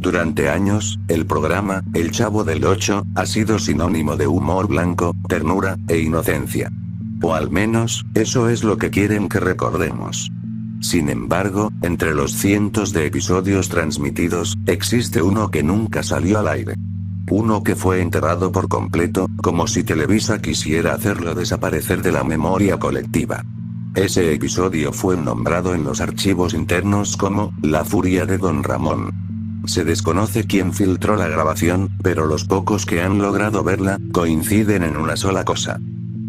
Durante años, el programa, El Chavo del Ocho, ha sido sinónimo de humor blanco, ternura, e inocencia. O al menos, eso es lo que quieren que recordemos. Sin embargo, entre los cientos de episodios transmitidos, existe uno que nunca salió al aire. Uno que fue enterrado por completo, como si Televisa quisiera hacerlo desaparecer de la memoria colectiva. Ese episodio fue nombrado en los archivos internos como La Furia de Don Ramón. Se desconoce quién filtró la grabación, pero los pocos que han logrado verla, coinciden en una sola cosa.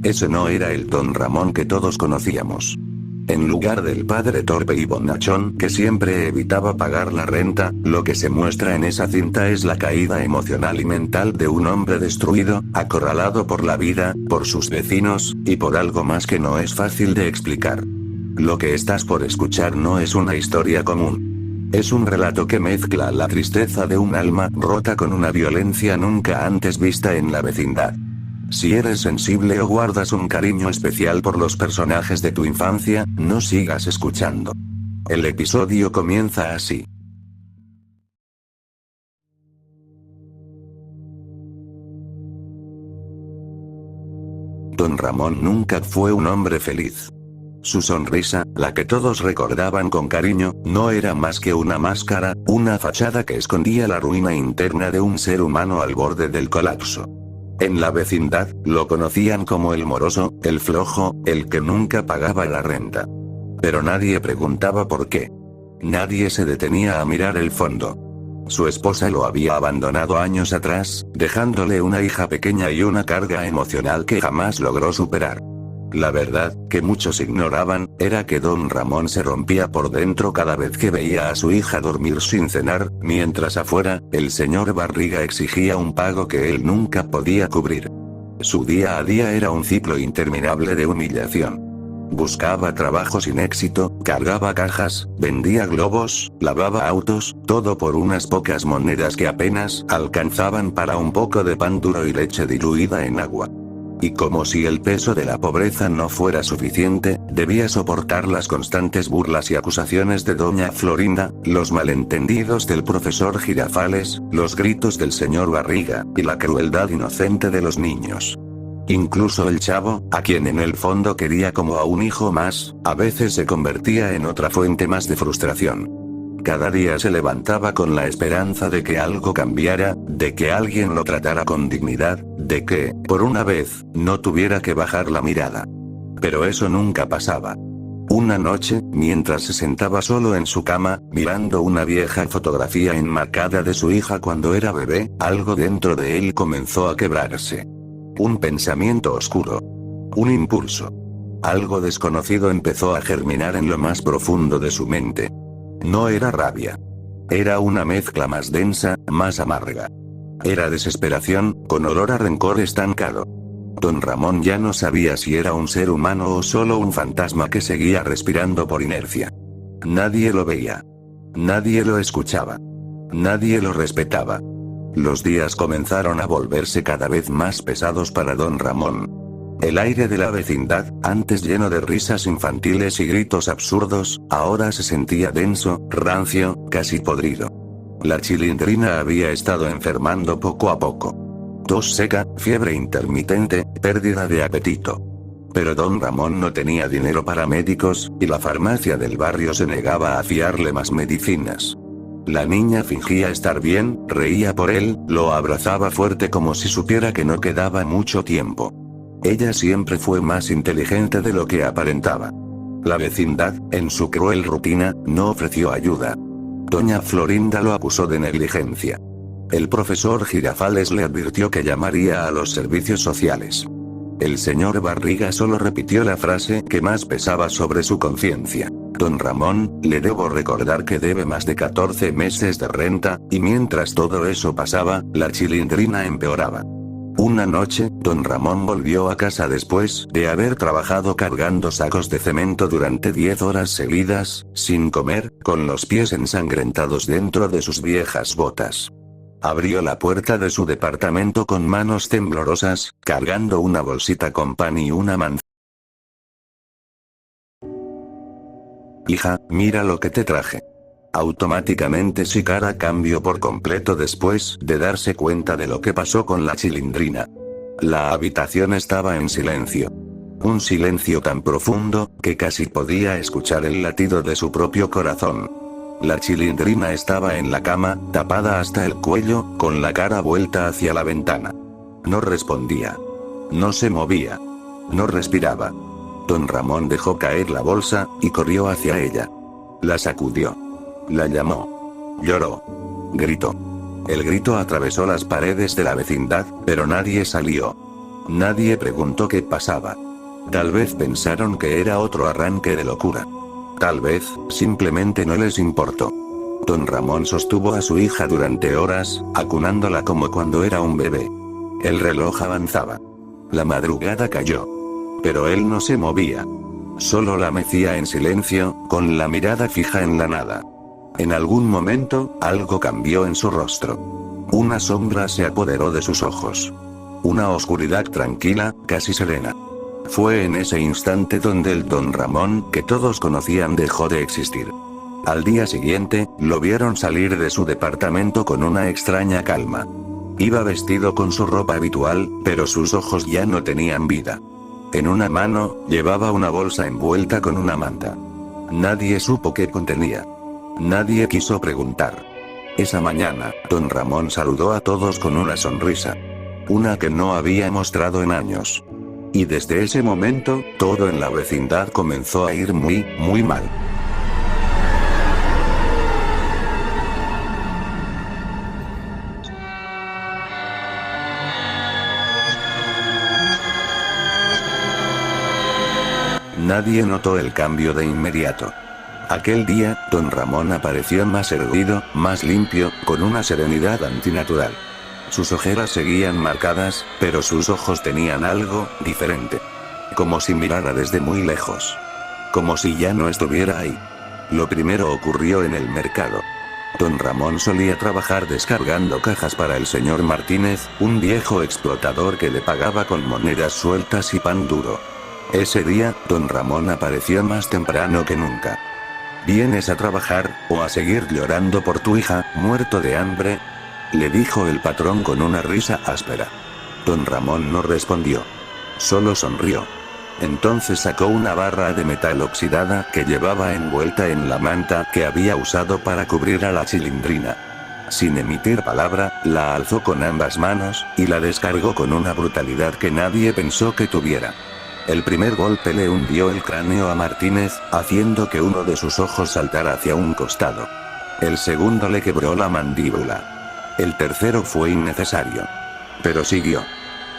Ese no era el Don Ramón que todos conocíamos. En lugar del padre torpe y bonachón que siempre evitaba pagar la renta, lo que se muestra en esa cinta es la caída emocional y mental de un hombre destruido, acorralado por la vida, por sus vecinos, y por algo más que no es fácil de explicar. Lo que estás por escuchar no es una historia común. Es un relato que mezcla la tristeza de un alma rota con una violencia nunca antes vista en la vecindad. Si eres sensible o guardas un cariño especial por los personajes de tu infancia, no sigas escuchando. El episodio comienza así. Don Ramón nunca fue un hombre feliz. Su sonrisa, la que todos recordaban con cariño, no era más que una máscara, una fachada que escondía la ruina interna de un ser humano al borde del colapso. En la vecindad, lo conocían como el moroso, el flojo, el que nunca pagaba la renta. Pero nadie preguntaba por qué. Nadie se detenía a mirar el fondo. Su esposa lo había abandonado años atrás, dejándole una hija pequeña y una carga emocional que jamás logró superar. La verdad, que muchos ignoraban, era que Don Ramón se rompía por dentro cada vez que veía a su hija dormir sin cenar, mientras afuera, el señor Barriga exigía un pago que él nunca podía cubrir. Su día a día era un ciclo interminable de humillación. Buscaba trabajo sin éxito, cargaba cajas, vendía globos, lavaba autos, todo por unas pocas monedas que apenas alcanzaban para un poco de pan duro y leche diluida en agua. Y como si el peso de la pobreza no fuera suficiente, debía soportar las constantes burlas y acusaciones de doña Florinda, los malentendidos del profesor Girafales, los gritos del señor Barriga, y la crueldad inocente de los niños. Incluso el Chavo, a quien en el fondo quería como a un hijo más, a veces se convertía en otra fuente más de frustración. Cada día se levantaba con la esperanza de que algo cambiara, de que alguien lo tratara con dignidad, de que, por una vez, no tuviera que bajar la mirada. Pero eso nunca pasaba. Una noche, mientras se sentaba solo en su cama, mirando una vieja fotografía enmarcada de su hija cuando era bebé, algo dentro de él comenzó a quebrarse. Un pensamiento oscuro. Un impulso. Algo desconocido empezó a germinar en lo más profundo de su mente. No era rabia. Era una mezcla más densa, más amarga. Era desesperación, con olor a rencor estancado. Don Ramón ya no sabía si era un ser humano o solo un fantasma que seguía respirando por inercia. Nadie lo veía. Nadie lo escuchaba. Nadie lo respetaba. Los días comenzaron a volverse cada vez más pesados para Don Ramón. El aire de la vecindad, antes lleno de risas infantiles y gritos absurdos, ahora se sentía denso, rancio, casi podrido. La chilindrina había estado enfermando poco a poco. Tos seca, fiebre intermitente, pérdida de apetito. Pero Don Ramón no tenía dinero para médicos, y la farmacia del barrio se negaba a fiarle más medicinas. La niña fingía estar bien, reía por él, lo abrazaba fuerte como si supiera que no quedaba mucho tiempo. Ella siempre fue más inteligente de lo que aparentaba. La vecindad, en su cruel rutina, no ofreció ayuda. Doña Florinda lo acusó de negligencia. El profesor Girafales le advirtió que llamaría a los servicios sociales. El señor Barriga solo repitió la frase que más pesaba sobre su conciencia. Don Ramón, le debo recordar que debe más de 14 meses de renta, y mientras todo eso pasaba, la chilindrina empeoraba. Una noche, Don Ramón volvió a casa después de haber trabajado cargando sacos de cemento durante 10 horas seguidas, sin comer, con los pies ensangrentados dentro de sus viejas botas. Abrió la puerta de su departamento con manos temblorosas, cargando una bolsita con pan y una manzana. Hija, mira lo que te traje. Automáticamente su cara cambió por completo después de darse cuenta de lo que pasó con la Chilindrina. La habitación estaba en silencio. Un silencio tan profundo, que casi podía escuchar el latido de su propio corazón. La Chilindrina estaba en la cama, tapada hasta el cuello, con la cara vuelta hacia la ventana. No respondía. No se movía. No respiraba. Don Ramón dejó caer la bolsa, y corrió hacia ella. La sacudió. La llamó. Lloró. Gritó. El grito atravesó las paredes de la vecindad, pero nadie salió. Nadie preguntó qué pasaba. Tal vez pensaron que era otro arranque de locura. Tal vez, simplemente no les importó. Don Ramón sostuvo a su hija durante horas, acunándola como cuando era un bebé. El reloj avanzaba. La madrugada cayó. Pero él no se movía. Solo la mecía en silencio, con la mirada fija en la nada. En algún momento, algo cambió en su rostro. Una sombra se apoderó de sus ojos. Una oscuridad tranquila, casi serena. Fue en ese instante donde el Don Ramón que todos conocían dejó de existir. Al día siguiente, lo vieron salir de su departamento con una extraña calma. Iba vestido con su ropa habitual, pero sus ojos ya no tenían vida. En una mano, llevaba una bolsa envuelta con una manta. Nadie supo qué contenía. Nadie quiso preguntar. Esa mañana, Don Ramón saludó a todos con una sonrisa. Una que no había mostrado en años. Y desde ese momento, todo en la vecindad comenzó a ir muy, muy mal. Nadie notó el cambio de inmediato. Aquel día, Don Ramón apareció más erguido, más limpio, con una serenidad antinatural. Sus ojeras seguían marcadas, pero sus ojos tenían algo diferente. Como si mirara desde muy lejos. Como si ya no estuviera ahí. Lo primero ocurrió en el mercado. Don Ramón solía trabajar descargando cajas para el señor Martínez, un viejo explotador que le pagaba con monedas sueltas y pan duro. Ese día, Don Ramón apareció más temprano que nunca. ¿Vienes a trabajar, o a seguir llorando por tu hija, muerto de hambre?, le dijo el patrón con una risa áspera. Don Ramón no respondió. Solo sonrió. Entonces sacó una barra de metal oxidada que llevaba envuelta en la manta que había usado para cubrir a la Chilindrina. Sin emitir palabra, la alzó con ambas manos, y la descargó con una brutalidad que nadie pensó que tuviera. El primer golpe le hundió el cráneo a Martínez, haciendo que uno de sus ojos saltara hacia un costado. El segundo le quebró la mandíbula. El tercero fue innecesario. Pero siguió.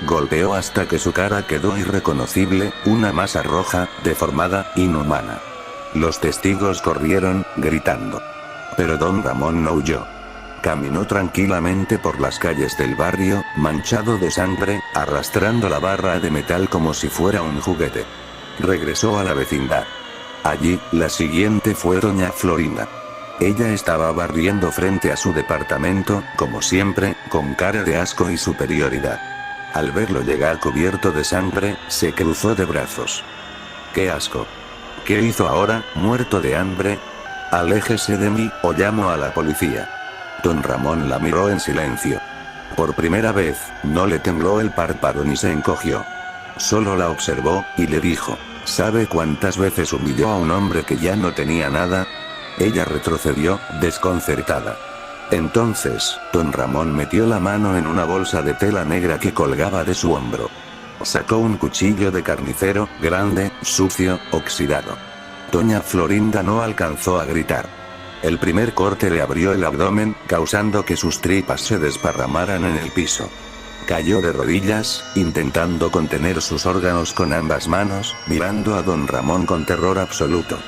Golpeó hasta que su cara quedó irreconocible, una masa roja, deformada, inhumana. Los testigos corrieron, gritando. Pero Don Ramón no huyó. Caminó tranquilamente por las calles del barrio, manchado de sangre, arrastrando la barra de metal como si fuera un juguete. Regresó a la vecindad. Allí, la siguiente fue doña Florinda. Ella estaba barriendo frente a su departamento, como siempre, con cara de asco y superioridad. Al verlo llegar cubierto de sangre, se cruzó de brazos. ¡Qué asco! ¿Qué hizo ahora, muerto de hambre? Aléjese de mí, o llamo a la policía. Don Ramón la miró en silencio. Por primera vez, no le tembló el párpado ni se encogió. Solo la observó, y le dijo, ¿sabe cuántas veces humilló a un hombre que ya no tenía nada? Ella retrocedió, desconcertada. Entonces, Don Ramón metió la mano en una bolsa de tela negra que colgaba de su hombro. Sacó un cuchillo de carnicero, grande, sucio, oxidado. Doña Florinda no alcanzó a gritar. El primer corte le abrió el abdomen, causando que sus tripas se desparramaran en el piso. Cayó de rodillas, intentando contener sus órganos con ambas manos, mirando a Don Ramón con terror absoluto.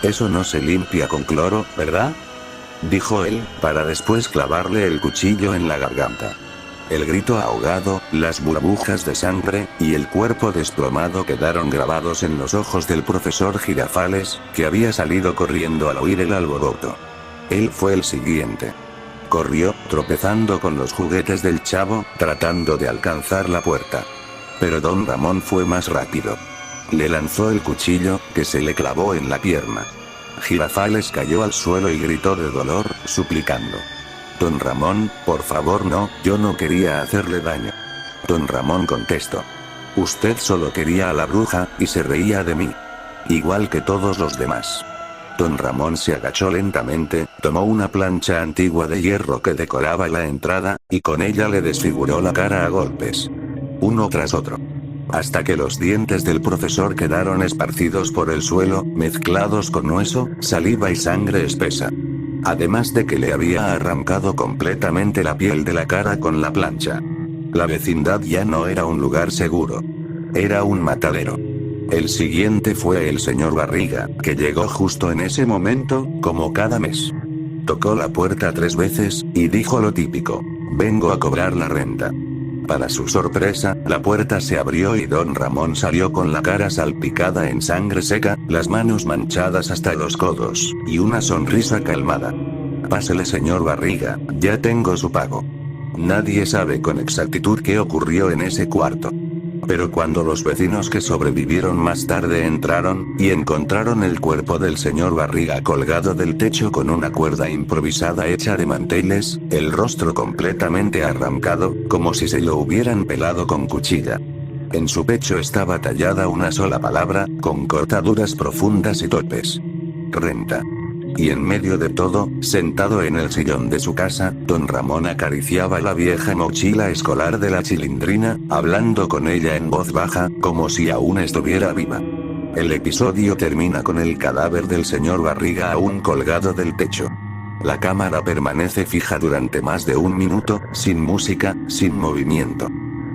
«Eso no se limpia con cloro, ¿verdad?», dijo él, para después clavarle el cuchillo en la garganta. El grito ahogado, las burbujas de sangre, y el cuerpo desplomado quedaron grabados en los ojos del profesor Girafales, que había salido corriendo al oír el alboroto. Él fue el siguiente. Corrió, tropezando con los juguetes del chavo, tratando de alcanzar la puerta. Pero Don Ramón fue más rápido. Le lanzó el cuchillo, que se le clavó en la pierna. Girafales cayó al suelo y gritó de dolor, suplicando. Don Ramón, por favor no, yo no quería hacerle daño. Don Ramón contestó. Usted solo quería a la bruja, y se reía de mí. Igual que todos los demás. Don Ramón se agachó lentamente, tomó una plancha antigua de hierro que decoraba la entrada, y con ella le desfiguró la cara a golpes. Uno tras otro. Hasta que los dientes del profesor quedaron esparcidos por el suelo, mezclados con hueso, saliva y sangre espesa. Además de que le había arrancado completamente la piel de la cara con la plancha. La vecindad ya no era un lugar seguro. Era un matadero. El siguiente fue el señor Barriga, que llegó justo en ese momento, como cada mes. Tocó la puerta 3 veces, y dijo lo típico. Vengo a cobrar la renta. Para su sorpresa, la puerta se abrió y don Ramón salió con la cara salpicada en sangre seca, las manos manchadas hasta los codos, y una sonrisa calmada. Pásele señor Barriga, ya tengo su pago. Nadie sabe con exactitud qué ocurrió en ese cuarto. Pero cuando los vecinos que sobrevivieron más tarde entraron, y encontraron el cuerpo del señor Barriga colgado del techo con una cuerda improvisada hecha de manteles, el rostro completamente arrancado, como si se lo hubieran pelado con cuchilla. En su pecho estaba tallada una sola palabra, con cortaduras profundas y topes. Renta. Y en medio de todo, sentado en el sillón de su casa, don Ramón acariciaba la vieja mochila escolar de la Chilindrina, hablando con ella en voz baja, como si aún estuviera viva. El episodio termina con el cadáver del señor Barriga aún colgado del techo. La cámara permanece fija durante más de 1 minuto, sin música, sin movimiento.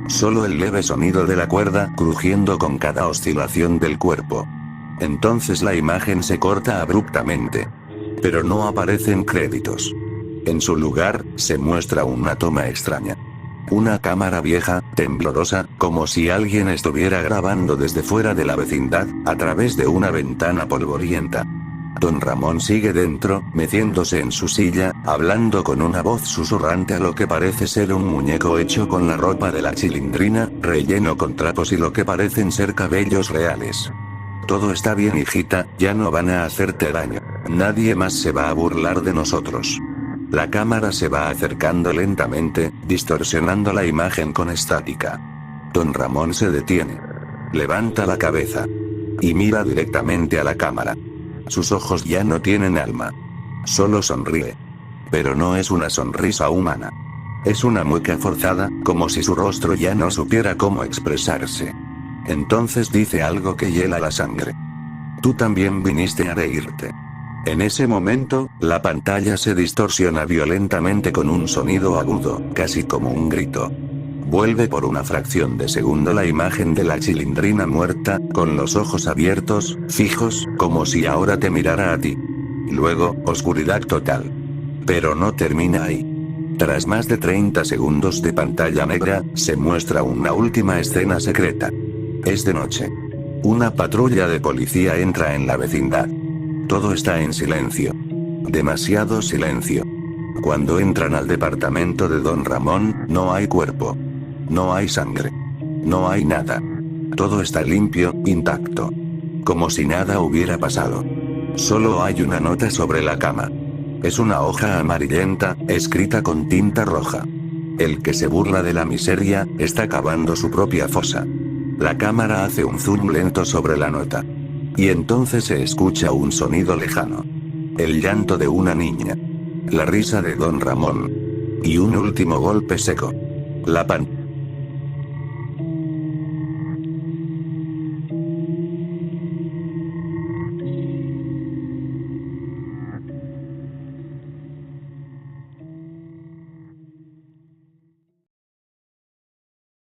Solo el leve sonido de la cuerda crujiendo con cada oscilación del cuerpo. Entonces la imagen se corta abruptamente. Pero no aparecen créditos. En su lugar, se muestra una toma extraña. Una cámara vieja, temblorosa, como si alguien estuviera grabando desde fuera de la vecindad, a través de una ventana polvorienta. Don Ramón sigue dentro, meciéndose en su silla, hablando con una voz susurrante a lo que parece ser un muñeco hecho con la ropa de la Chilindrina, relleno con trapos y lo que parecen ser cabellos reales. Todo está bien, hijita, ya no van a hacerte daño. Nadie más se va a burlar de nosotros. La cámara se va acercando lentamente, distorsionando la imagen con estática. Don Ramón se detiene. Levanta la cabeza. Y mira directamente a la cámara. Sus ojos ya no tienen alma. Solo sonríe. Pero no es una sonrisa humana. Es una mueca forzada, como si su rostro ya no supiera cómo expresarse. Entonces dice algo que hiela la sangre. Tú también viniste a reírte. En ese momento, la pantalla se distorsiona violentamente con un sonido agudo, casi como un grito. Vuelve por una fracción de segundo la imagen de la Chilindrina muerta, con los ojos abiertos, fijos, como si ahora te mirara a ti. Luego, oscuridad total. Pero no termina ahí. Tras más de 30 segundos de pantalla negra, se muestra una última escena secreta. Es de noche. Una patrulla de policía entra en la vecindad. Todo está en silencio. Demasiado silencio. Cuando entran al departamento de don Ramón, no hay cuerpo. No hay sangre. No hay nada. Todo está limpio, intacto. Como si nada hubiera pasado. Solo hay una nota sobre la cama. Es una hoja amarillenta, escrita con tinta roja. El que se burla de la miseria, está cavando su propia fosa. La cámara hace un zoom lento sobre la nota. Y entonces se escucha un sonido lejano. El llanto de una niña. La risa de don Ramón. Y un último golpe seco. La pantalla